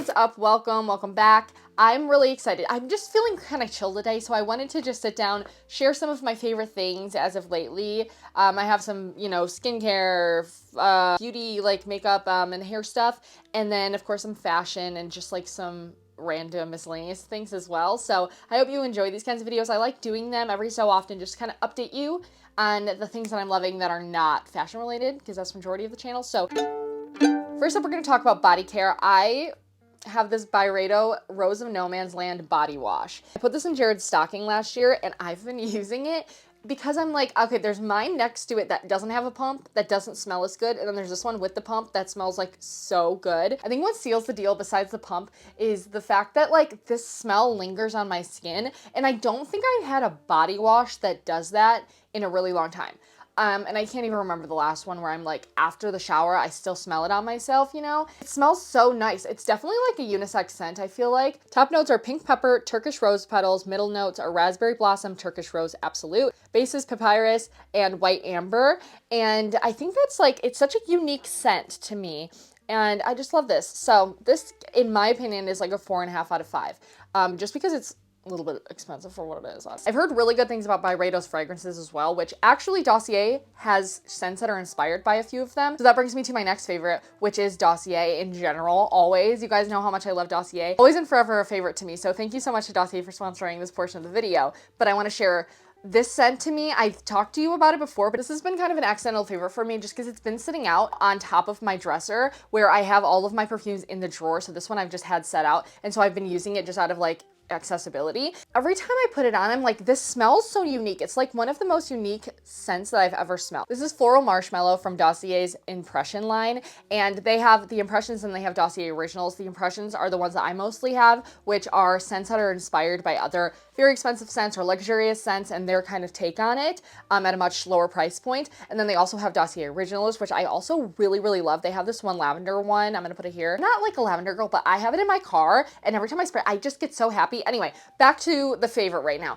What is up? Welcome back. I'm really excited. I'm just feeling kind of chill today, so I wanted to just sit down, share some of my favorite things as of lately. I have some, skincare, beauty, like makeup, and hair stuff, and then of course some fashion and just like some random miscellaneous things as well. So I hope you enjoy these kinds of videos. I like doing them every so often, just kind of update you on the things that I'm loving that are not fashion related, because that's the majority of the channel. So first up, we're going to talk about body care. I have this Byredo Rose of No Man's Land body wash. I put this in Jared's stocking last year and I've been using it because I'm like, okay, there's mine next to it that doesn't have a pump, that doesn't smell as good, and then there's this one with the pump that smells like so good. I think what seals the deal besides the pump is the fact that like this smell lingers on my skin, and I don't think I've had a body wash that does that in a really long time. And I can't even remember the last one where I'm like, after the shower, I still smell it on myself, you know? It smells so nice. It's definitely like a unisex scent, I feel like. Top notes are pink pepper, Turkish rose petals. Middle notes are raspberry blossom, Turkish rose absolute. Base is papyrus and white amber. And I think that's like, it's such a unique scent to me. And I just love this. So this, in my opinion, is like a 4.5 out of 5. Just because it's a little bit expensive for what it is. I've heard really good things about Byredo's fragrances as well, which actually Dossier has scents that are inspired by a few of them. So that brings me to my next favorite, which is Dossier in general, always. You guys know how much I love Dossier. Always and forever a favorite to me. So thank you so much to Dossier for sponsoring this portion of the video. But I want to share this scent to me. I've talked to you about it before, but this has been kind of an accidental favorite for me just because it's been sitting out on top of my dresser where I have all of my perfumes in the drawer. So this one I've just had set out. And so I've been using it just out of like accessibility. Every time I put it on, I'm like, this smells so unique. It's like one of the most unique scents that I've ever smelled. This is Floral Marshmallow from Dossier's Impression line, and they have the Impressions and they have Dossier Originals. The Impressions are the ones that I mostly have, which are scents that are inspired by other very expensive scents or luxurious scents and their kind of take on it at a much lower price point. And then they also have Dossier Originals, which I also really, really love. They have this one lavender one. I'm gonna put it here. Not like a lavender girl, but I have it in my car, and every time I spray, I just get so happy. Anyway, back to the favorite right now.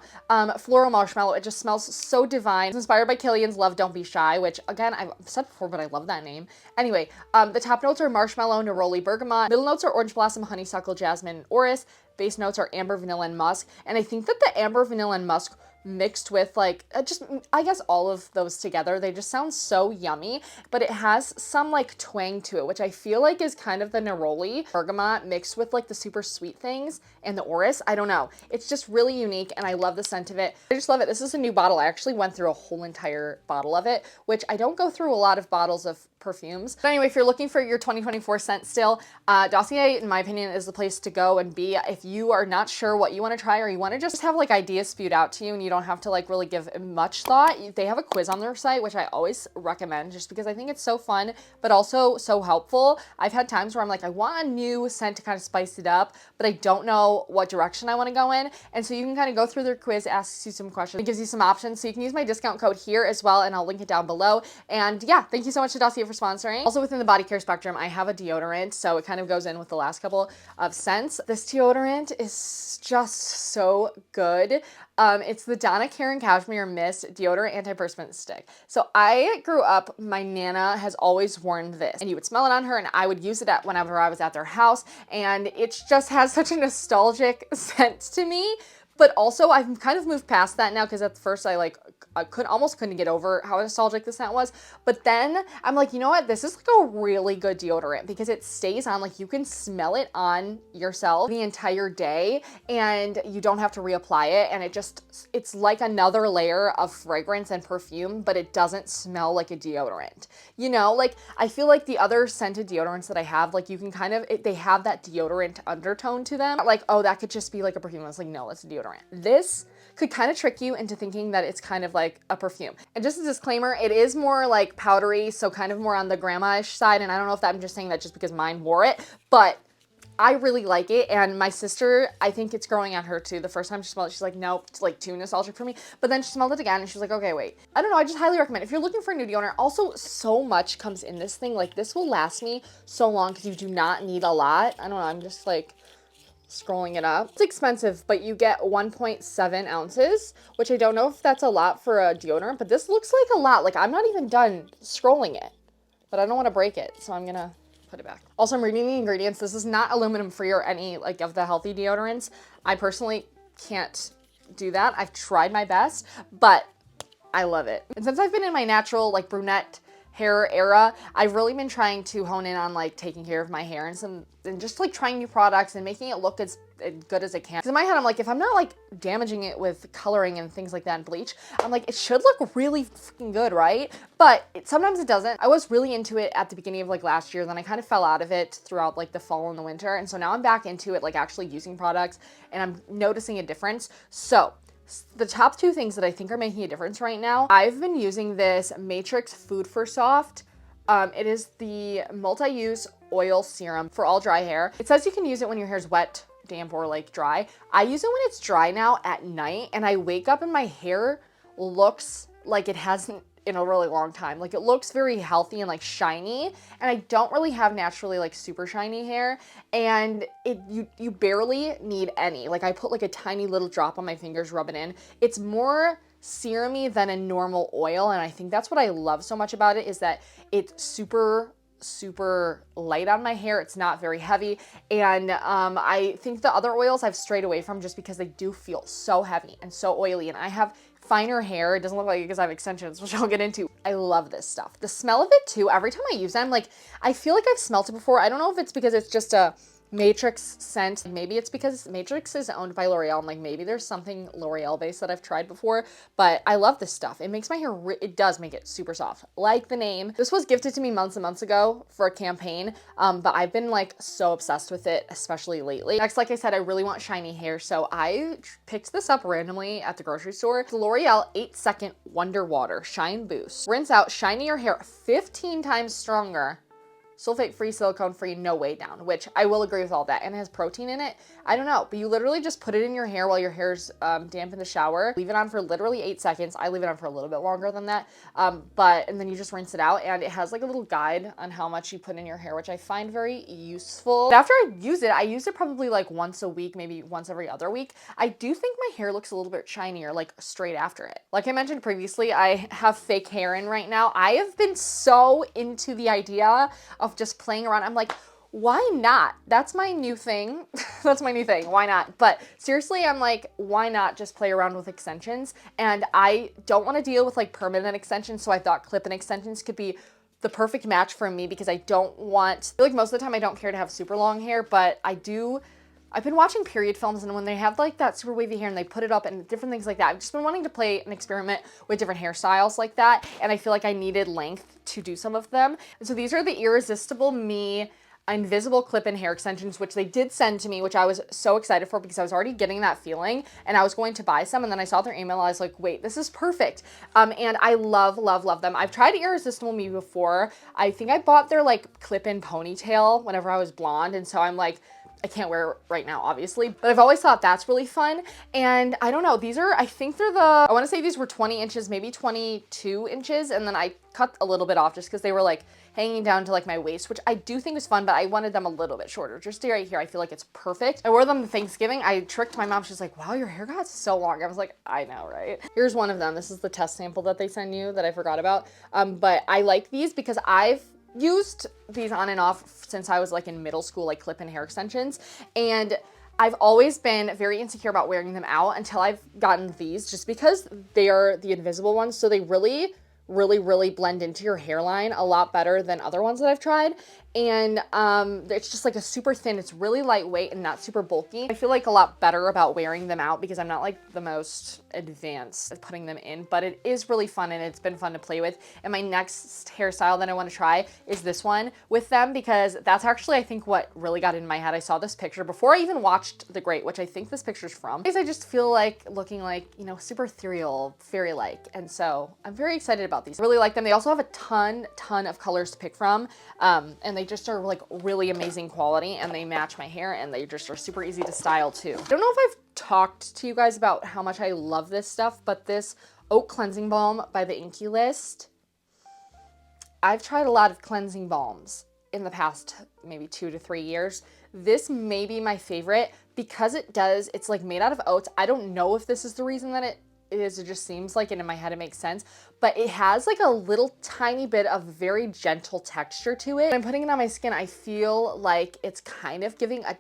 Floral Marshmallow. It just smells so divine. It's inspired by Killian's Love Don't Be Shy, which again, I've said before, but I love that name. Anyway, the top notes are marshmallow, neroli, bergamot. Middle notes are orange blossom, honeysuckle, jasmine, and orris. Base notes are amber, vanilla, and musk. And I think that the amber, vanilla, and musk mixed with like, just, I guess all of those together, they just sound so yummy, but it has some like twang to it, which I feel like is kind of the neroli, bergamot mixed with like the super sweet things and the orris. I don't know. It's just really unique and I love the scent of it. I just love it. This is a new bottle. I actually went through a whole entire bottle of it, which I don't go through a lot of bottles of perfumes. But anyway, if you're looking for your 2024 scent still, Dossier, in my opinion, is the place to go and be if you are not sure what you want to try or you want to just have like ideas spewed out to you and you don't have to like really give much thought. They have a quiz on their site, which I always recommend just because I think it's so fun, but also so helpful. I've had times where I'm like, I want a new scent to kind of spice it up, but I don't know what direction I want to go in. And so you can kind of go through their quiz, asks you some questions, it gives you some options. So you can use my discount code here as well, and I'll link it down below. And yeah, thank you so much to Dossier for sponsoring. Also within the body care spectrum, I have a deodorant, so it kind of goes in with the last couple of scents. This deodorant is just so good. It's the Donna Karan Cashmere Mist Deodorant Antiperspirant Stick. So I grew up, my Nana has always worn this, and you would smell it on her, and I would use it whenever I was at their house, and it just has such a nostalgic scent to me. But also, I've kind of moved past that now because at first I almost couldn't get over how nostalgic the scent was. But then I'm like, you know what? This is like a really good deodorant because it stays on. Like you can smell it on yourself the entire day and you don't have to reapply it. And it's like another layer of fragrance and perfume, but it doesn't smell like a deodorant. You know, like I feel like the other scented deodorants that I have, like you can kind of, they have that deodorant undertone to them. Like, oh, that could just be like a perfume. It's like, no, it's a deodorant. This could kind of trick you into thinking that it's kind of like a perfume. And just a disclaimer, it is more like powdery, so kind of more on the grandma-ish side. And I don't know if I'm just saying that just because mine wore it, but I really like it. And my sister, I think it's growing on her too. The first time she smelled it, she's like, nope, it's like too nostalgic for me. But then she smelled it again and she's like, okay, wait. I don't know, I just highly recommend it. If you're looking for a new deodorant, also so much comes in this thing. Like this will last me so long because you do not need a lot. I don't know, I'm just like scrolling it up. It's expensive, but you get 1.7 ounces, which I don't know if that's a lot for a deodorant, but this looks like a lot. Like I'm not even done scrolling it, but I don't want to break it, so I'm gonna put it back. Also, I'm reading the ingredients. This is not aluminum free or any like of the healthy deodorants. I personally can't do that. I've tried my best, but I love it. And since I've been in my natural like brunette hair era, I've really been trying to hone in on like taking care of my hair and just like trying new products and making it look as good as it can. Because in my head, I'm like, if I'm not like damaging it with coloring and things like that and bleach, I'm like, it should look really freaking good, right? But sometimes it doesn't. I was really into it at the beginning of like last year, then I kind of fell out of it throughout like the fall and the winter. And so now I'm back into it, like actually using products, and I'm noticing a difference. So the top two things that I think are making a difference right now, I've been using this Matrix Food for Soft. It is the multi-use oil serum for all dry hair. It says you can use it when your hair's wet, damp, or like dry. I use it when it's dry now at night, and I wake up and my hair looks like it hasn't in a really long time. Like it looks very healthy and like shiny, and I don't really have naturally like super shiny hair, and you barely need any. Like I put like a tiny little drop on my fingers, rub it in. It's more serumy than a normal oil, and I think that's what I love so much about it, is that it's super light on my hair. It's not very heavy, and I think the other oils I've strayed away from just because they do feel so heavy and so oily, and I have finer hair. It doesn't look like it because I have extensions, which I'll get into. I love this stuff. The smell of it too, every time I use it, I'm like, I feel like I've smelled it before. I don't know if it's because it's just a Matrix scent. Maybe it's because Matrix is owned by L'Oreal, and like maybe there's something L'Oreal based that I've tried before, but I love this stuff. It makes my hair, it does make it super soft, like the name. This was gifted to me months and months ago for a campaign, but I've been like so obsessed with it, especially lately. Next, like I said, I really want shiny hair, so I picked this up randomly at the grocery store. The L'Oreal 8-Second Wonder Water Shine Boost. Rinse out shinier hair 15 times stronger. Sulfate-free, silicone-free, no way down, which I will agree with all that. And it has protein in it. I don't know, but you literally just put it in your hair while your hair's damp in the shower. Leave it on for literally 8 seconds. I leave it on for a little bit longer than that. And then you just rinse it out, and it has like a little guide on how much you put in your hair, which I find very useful. But after I use it probably like once a week, maybe once every other week. I do think my hair looks a little bit shinier like straight after it. Like I mentioned previously, I have fake hair in right now. I have been so into the idea of just playing around. I'm like, why not? That's my new thing. That's my new thing. Why not? But seriously, I'm like, why not just play around with extensions? And I don't want to deal with like permanent extensions, so I thought clip-in extensions could be the perfect match for me, because I don't want, I feel like most of the time I don't care to have super long hair, but I've been watching period films, and when they have like that super wavy hair and they put it up and different things like that, I've just been wanting to play and experiment with different hairstyles like that, and I feel like I needed length to do some of them. And so these are the Irresistible Me invisible clip-in hair extensions, which they did send to me, which I was so excited for because I was already getting that feeling and I was going to buy some, and then I saw their email. I was like, wait, this is perfect. And I love them. I've tried Irresistible Me before. I think I bought their like clip-in ponytail whenever I was blonde, and so I'm like, I can't wear it right now, obviously, but I've always thought that's really fun. And I don't know, these are, I think they're I want to say these were 20 inches, maybe 22 inches. And then I cut a little bit off just because they were like hanging down to like my waist, which I do think was fun, but I wanted them a little bit shorter. Just right here, I feel like it's perfect. I wore them to Thanksgiving. I tricked my mom. She's like, wow, your hair got so long. I was like, I know, right? Here's one of them. This is the test sample that they send you that I forgot about. But I like these because I've used these on and off since I was like in middle school, like clip-in hair extensions. And I've always been very insecure about wearing them out until I've gotten these, just because they are the invisible ones. So they really blend into your hairline a lot better than other ones that I've tried. And it's just like a super thin, it's really lightweight and not super bulky. I feel like a lot better about wearing them out because I'm not like the most advanced at putting them in, but it is really fun and it's been fun to play with. And my next hairstyle that I want to try is this one with them, because that's actually, I think, what really got in my head. I saw this picture before I even watched The Great, which I think this picture's from, because I just feel like looking like, you know, super ethereal, fairy-like. And so I'm very excited about these. I really like them. They also have a ton of colors to pick from. And they just are like really amazing quality, and they match my hair, and they just are super easy to style too. I don't know if I've talked to you guys about how much I love this stuff, but this Oat Cleansing Balm by the Inkey List, I've tried a lot of cleansing balms in the past maybe 2 to 3 years. This may be my favorite because it's like made out of oats. I don't know if this is the reason that it is. It just seems like it in my head, it makes sense. But it has like a little tiny bit of very gentle texture to it. When I'm putting it on my skin, I feel like it's kind of giving a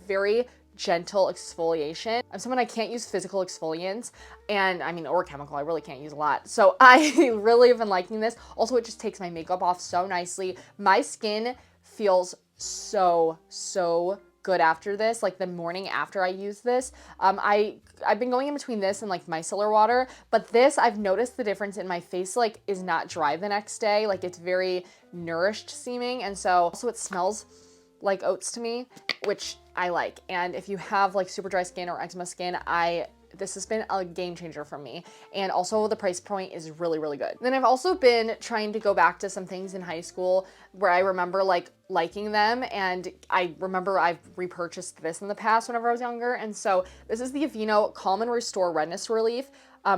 very gentle exfoliation. I'm someone, I can't use physical exfoliants, and I mean, or chemical, I really can't use a lot. So I really have been liking this. Also, it just takes my makeup off so nicely. My skin feels so good after this, like the morning after I use this. I've been going in between this and like micellar water, but this, I've noticed the difference in my face, like is not dry the next day. Like it's very nourished seeming. And so also it smells like oats to me, which I like. And if you have like super dry skin or eczema skin, this has been a game changer for me. And also the price point is really, really good. Then I've also been trying to go back to some things in high school where I remember like liking them. And I remember I've repurchased this in the past whenever I was younger. And so this is the Aveeno Calm and Restore Redness Relief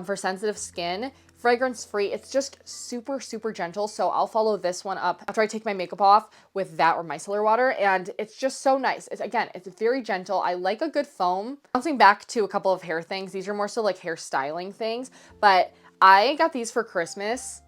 for sensitive skin. Fragrance free. It's just super gentle. So I'll follow this one up after I take my makeup off with that or micellar water. And it's just so nice. It's very gentle. I like a good foam. Bouncing back to a couple of hair things. These are more so like hair styling things, but I got these for Christmas.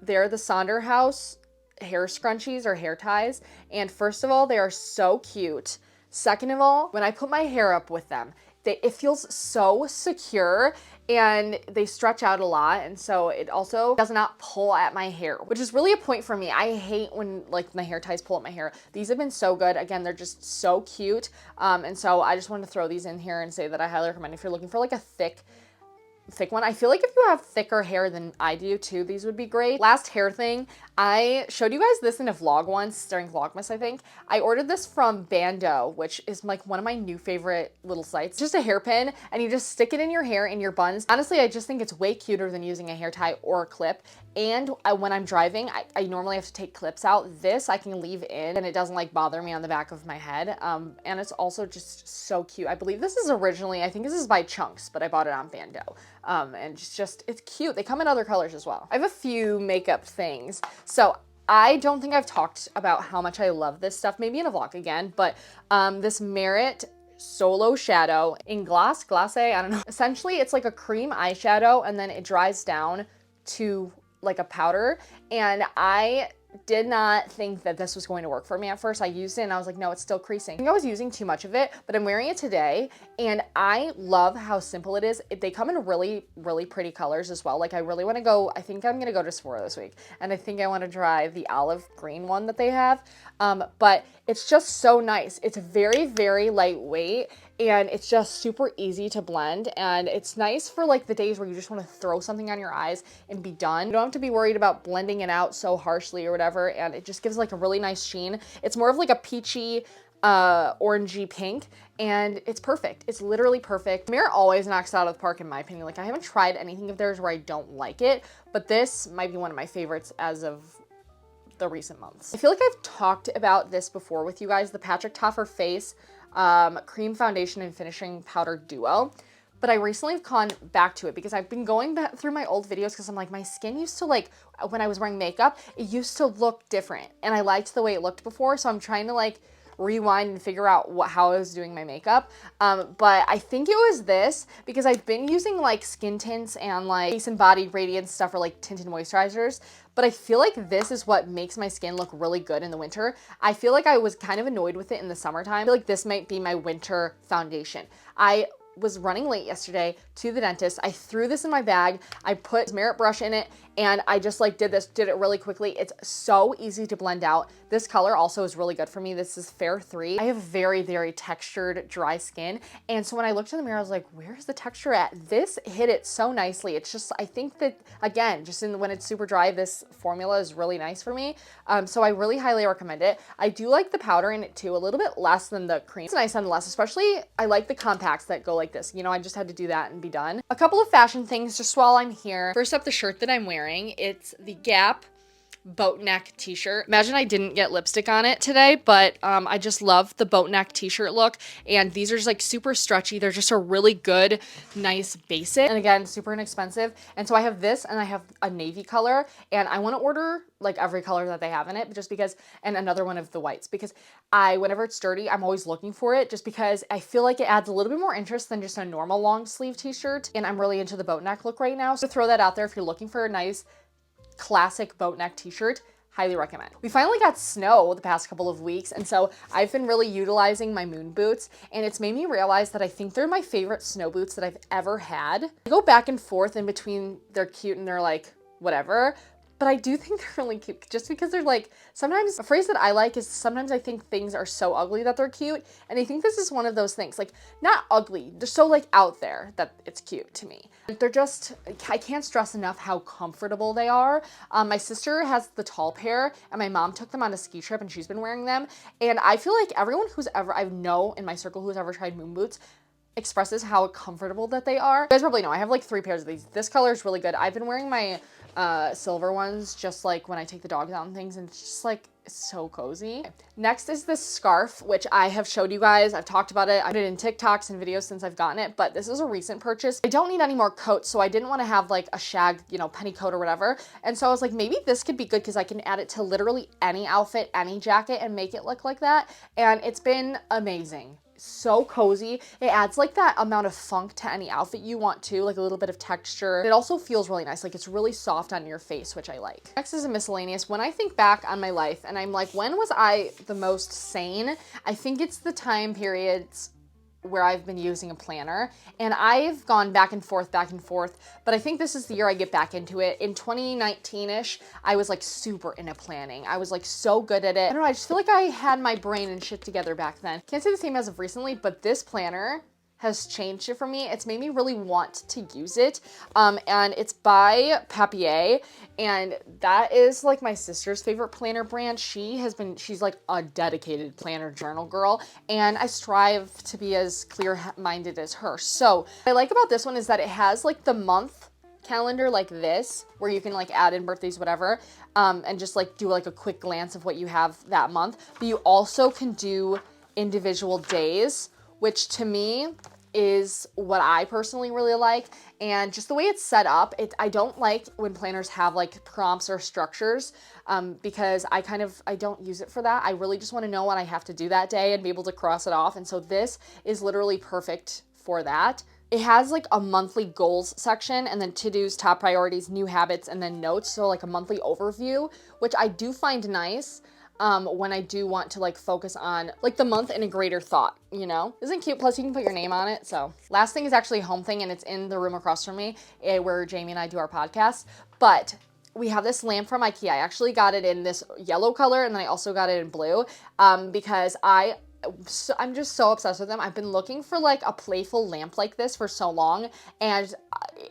They're the Sonder House hair scrunchies or hair ties. And first of all, they are so cute. Second of all, when I put my hair up with them, it feels so secure and they stretch out a lot. And so it also does not pull at my hair, which is really a point for me. I hate when like my hair ties pull at my hair. These have been so good. Again, they're just so cute. And so I just wanted to throw these in here and say that I highly recommend if you're looking for like a thick one. I feel like if you have thicker hair than I do too, these would be great. Last hair thing, I showed you guys this in a vlog once during Vlogmas, I think. I ordered this from Bando, which is like one of my new favorite little sites. It's just a hairpin and you just stick it in your hair, in your buns. Honestly, I just think it's way cuter than using a hair tie or a clip. And when I'm driving, I normally have to take clips out. This I can leave in and it doesn't like bother me on the back of my head. And it's also just so cute. I believe this is originally, I think this is by Chunks, but I bought it on Bando. And it's cute. They come in other colors as well. I have a few makeup things. So I don't think I've talked about how much I love this stuff, maybe in a vlog again, but this Merit Solo Shadow in Glace, I don't know. Essentially, it's like a cream eyeshadow and then it dries down to like a powder. And I did not think that this was going to work for me at first. I used it and I was like, no, it's still creasing. I think I was using too much of it, but I'm wearing it today and I love how simple it is. They come in really pretty colors as well. Like I really want to go, I think I'm going to go to Sephora this week and I think I want to try the olive green one that they have. But it's just so nice. It's very lightweight and it's just super easy to blend. And it's nice for like the days where you just want to throw something on your eyes and be done. You don't have to be worried about blending it out so harshly or whatever. And it just gives like a really nice sheen. It's more of like a peachy, orangey pink and it's perfect. It's literally perfect. Merit always knocks it out of the park in my opinion. Like I haven't tried anything of theirs where I don't like it, but this might be one of my favorites as of the recent months. I feel like I've talked about this before with you guys, the Patrick Toffer Face Cream Foundation and Finishing Powder Duo. But I recently have gone back to it because I've been going back through my old videos because I'm like, my skin used to like, when I was wearing makeup, it used to look different. And I liked the way it looked before. So I'm trying to like rewind and figure out how I was doing my makeup. But I think it was this because I've been using like skin tints and like face and body radiance stuff or like tinted moisturizers. But I feel like this is what makes my skin look really good in the winter. I feel like I was kind of annoyed with it in the summertime. I feel like this might be my winter foundation. I was running late yesterday to the dentist. I threw this in my bag. I put Merit brush in it and I just like did it really quickly. It's so easy to blend out. This color also is really good for me. This is Fair 3. I have very textured dry skin. And so when I looked in the mirror, I was like, where's the texture at? This hit it so nicely. It's just, I think that again, just when it's super dry, this formula is really nice for me. So I really highly recommend it. I do like the powder in it too, a little bit less than the cream. It's nice nonetheless, especially I like the compacts that go like this. You know, I just had to do that and be done. A couple of fashion things just while I'm here. First up, the shirt that I'm wearing. It's the Gap boat neck t-shirt. Imagine I didn't get lipstick on it today, but I just love the boat neck t-shirt look. And these are just like super stretchy. They're just a really good, nice basic. And again, super inexpensive. And so I have this and I have a navy color, and I want to order like every color that they have in it just because, and another one of the whites, because whenever it's dirty, I'm always looking for it just because I feel like it adds a little bit more interest than just a normal long sleeve t-shirt. And I'm really into the boat neck look right now. So throw that out there if you're looking for a nice classic boat neck t-shirt. Highly recommend. We finally got snow the past couple of weeks, and so I've been really utilizing my moon boots, and it's made me realize that I think they're my favorite snow boots that I've ever had. I go back and forth in between they're cute and they're like whatever, but I do think they're really cute just because they're like, sometimes a phrase that I like is sometimes I think things are so ugly that they're cute, and I think this is one of those things, like not ugly, they're so like out there that it's cute to me. They're just, I can't stress enough how comfortable they are. My sister has the tall pair and my mom took them on a ski trip and she's been wearing them, and I feel like everyone who's ever, I know in my circle who's ever tried moon boots expresses how comfortable that they are. You guys probably know I have like 3 pairs of these. This color is really good. I've been wearing my silver ones just like when I take the dogs out and things, and it's just like so cozy. Next is this scarf, which I have showed you guys. I've talked about it. I did it in TikToks and videos since I've gotten it, but this is a recent purchase. I don't need any more coats, so I didn't want to have like a shag, you know, penny coat or whatever. And so I was like, maybe this could be good because I can add it to literally any outfit, any jacket, and make it look like that. And it's been amazing. So cozy. It adds like that amount of funk to any outfit you want to, like a little bit of texture. It also feels really nice. Like it's really soft on your face, which I like. Next is a miscellaneous. When I think back on my life and I'm like, when was I the most sane? I think it's the time periods where I've been using a planner, and I've gone back and forth, but I think this is the year I get back into it. In 2019-ish, I was like super into planning. I was like so good at it. I don't know, I just feel like I had my brain and shit together back then. Can't say the same as of recently, but this planner has changed it for me. It's made me really want to use it. And it's by Papier, and that is like my sister's favorite planner brand. She's like a dedicated planner journal girl, and I strive to be as clear-minded as her. So what I like about this one is that it has like the month calendar like this, where you can like add in birthdays, whatever, and just like do like a quick glance of what you have that month. But you also can do individual days, which to me is what I personally really like. And just the way it's set up, I don't like when planners have like prompts or structures, because I don't use it for that. I really just want to know what I have to do that day and be able to cross it off. And so this is literally perfect for that. It has like a monthly goals section, and then to-dos, top priorities, new habits, and then notes. So like a monthly overview, which I do find nice when I do want to like focus on like the month in a greater thought, you know? Isn't it cute? Plus you can put your name on it. So last thing is actually a home thing, and it's in the room across from me where Jamie and I do our podcast. But we have this lamp from Ikea. I actually got it in this yellow color, and then I also got it in blue because I'm just so obsessed with them. I've been looking for like a playful lamp like this for so long, and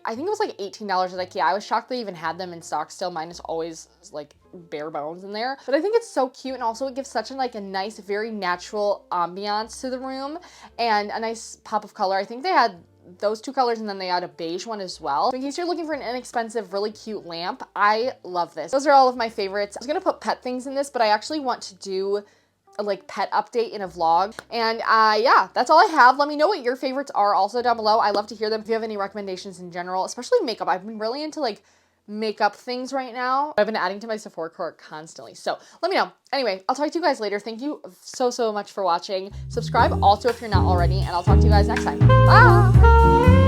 I think it was like $18 at Ikea. I was shocked they even had them in stock still. Mine is always like bare bones in there, but I think it's so cute, and also it gives such a nice, very natural ambiance to the room and a nice pop of color. I think they had those 2 colors, and then they had a beige one as well. So in case you're looking for an inexpensive, really cute lamp, I love this. Those are all of my favorites. I was gonna put pet things in this, but I actually want to do a like pet update in a vlog. And yeah, that's all I have. Let me know what your favorites are also down below. I love to hear them. If you have any recommendations in general, especially makeup. I've been really into like makeup things right now. I've been adding to my Sephora cart constantly. So let me know. Anyway, I'll talk to you guys later. Thank you so much for watching. Subscribe also if you're not already, and I'll talk to you guys next time. Bye!